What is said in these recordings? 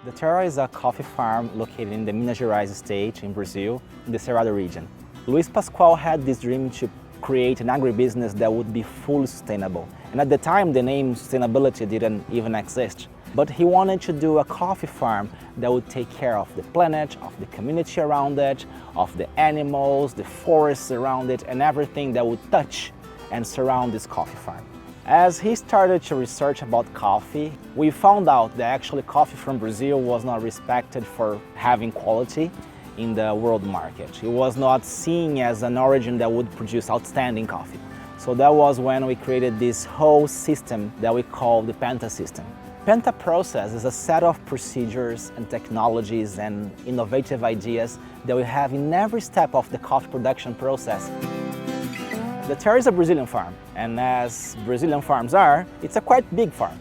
Daterra is a coffee farm located in the Minas Gerais state in Brazil, in the Cerrado region. Luis Pascoal had this dream to create an agribusiness that would be fully sustainable. And at the time, the name sustainability didn't even exist. But he wanted to do a coffee farm that would take care of the planet, of the community around it, of the animals, the forests around it, and everything that would touch and surround this coffee farm. As he started to research about coffee, we found out that actually coffee from Brazil was not respected for having quality in the world market. It was not seen as an origin that would produce outstanding coffee. So that was when we created this whole system that we call the Penta system. Penta process is a set of procedures and technologies and innovative ideas that we have in every step of the coffee production process. Daterra is a Brazilian farm, and as Brazilian farms are, it's a quite big farm.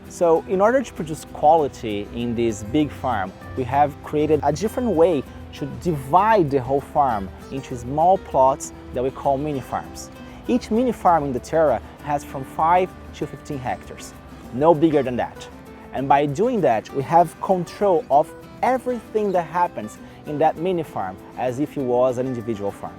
So in order to produce quality in this big farm, we have created a different way to divide the whole farm into small plots that we call mini farms. Each mini farm in Daterra has from 5 to 15 hectares, no bigger than that. And by doing that, we have control of everything that happens in that mini farm as if it was an individual farm.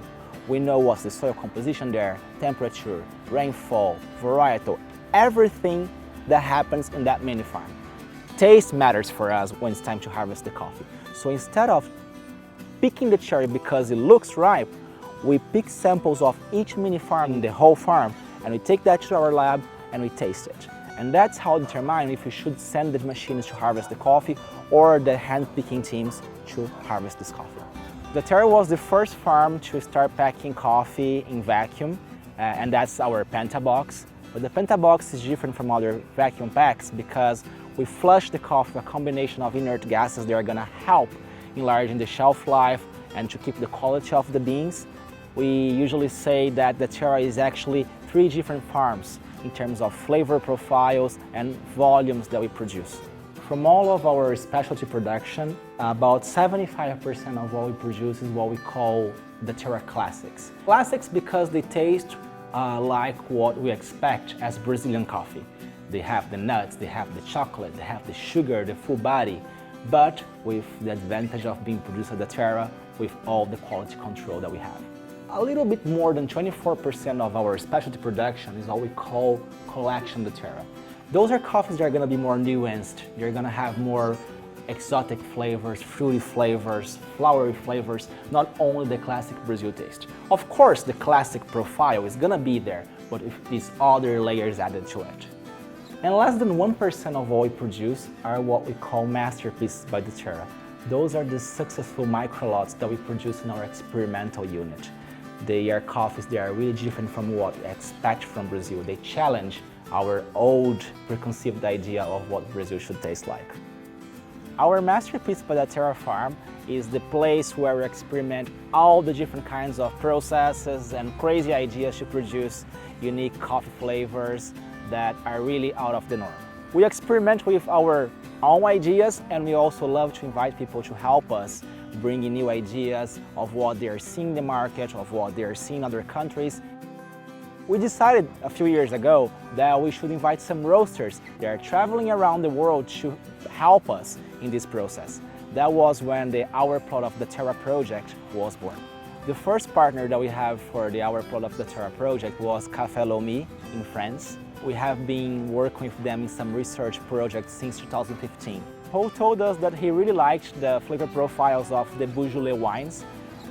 We know what's the soil composition there, temperature, rainfall, varietal, everything that happens in that mini farm. Taste matters for us when it's time to harvest the coffee. So instead of picking the cherry because it looks ripe, we pick samples of each mini farm in the whole farm, and we take that to our lab and we taste it. And that's how we determine if we should send the machines to harvest the coffee or the hand-picking teams to harvest this coffee. Daterra was the first farm to start packing coffee in vacuum, and that's our Penta box. But the Penta box is different from other vacuum packs because we flush the coffee with a combination of inert gases that are going to help enlarging the shelf life and to keep the quality of the beans. We usually say that Daterra is actually 3 different farms in terms of flavor profiles and volumes that we produce. From all of our specialty production, about 75% of what we produce is what we call Daterra Classics. Classics because they taste like what we expect as Brazilian coffee. They have the nuts, they have the chocolate, they have the sugar, the full body, but with the advantage of being produced at Daterra with all the quality control that we have. A little bit more than 24% of our specialty production is what we call collection Daterra. Those are coffees that are going to be more nuanced. They're going to have more exotic flavors, fruity flavors, flowery flavors, not only the classic Brazil taste. Of course, the classic profile is going to be there, but with these other layers added to it. And less than 1% of what we produce are what we call masterpieces by Daterra. Those are the successful microlots that we produce in our experimental unit. They are coffees that are really different from what we expect from Brazil. They challenge our old preconceived idea of what Brazil should taste like. Our masterpiece by Daterra farm is the place where we experiment all the different kinds of processes and crazy ideas to produce unique coffee flavors that are really out of the norm. We experiment with our own ideas, and we also love to invite people to help us bring in new ideas of what they are seeing in the market, of what they are seeing in other countries. We decided a few years ago that we should invite some roasters that are traveling around the world to help us in this process. That was when the Our Plot of Daterra project was born. The first partner that we have for the Our Plot of Daterra project was Café Lomi in France. We have been working with them in some research projects since 2015. Paul told us that he really liked the flavor profiles of the Beaujolais wines,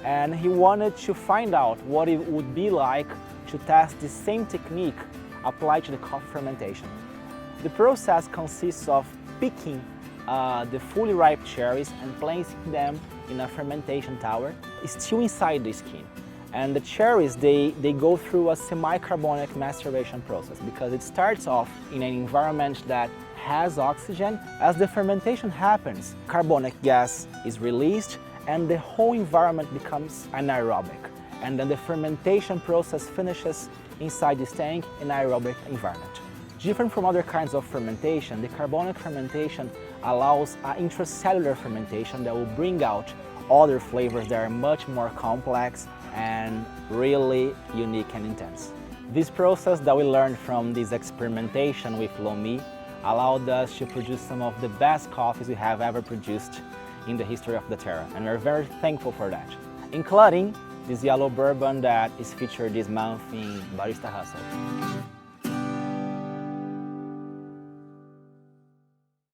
and he wanted to find out what it would be like to test the same technique applied to the coffee fermentation. The process consists of picking the fully ripe cherries and placing them in a fermentation tower, still inside the skin. And the cherries, they go through a semi-carbonic maceration process because it starts off in an environment that has oxygen. As the fermentation happens, carbonic gas is released and the whole environment becomes anaerobic. And then the fermentation process finishes inside this tank in an aerobic environment. Different from other kinds of fermentation, the carbonic fermentation allows an intracellular fermentation that will bring out other flavors that are much more complex and really unique and intense. This process that we learned from this experimentation with Lomi allowed us to produce some of the best coffees we have ever produced in the history of Daterra, and we're very thankful for that. Including this yellow bourbon that is featured this month in Barista Hustle.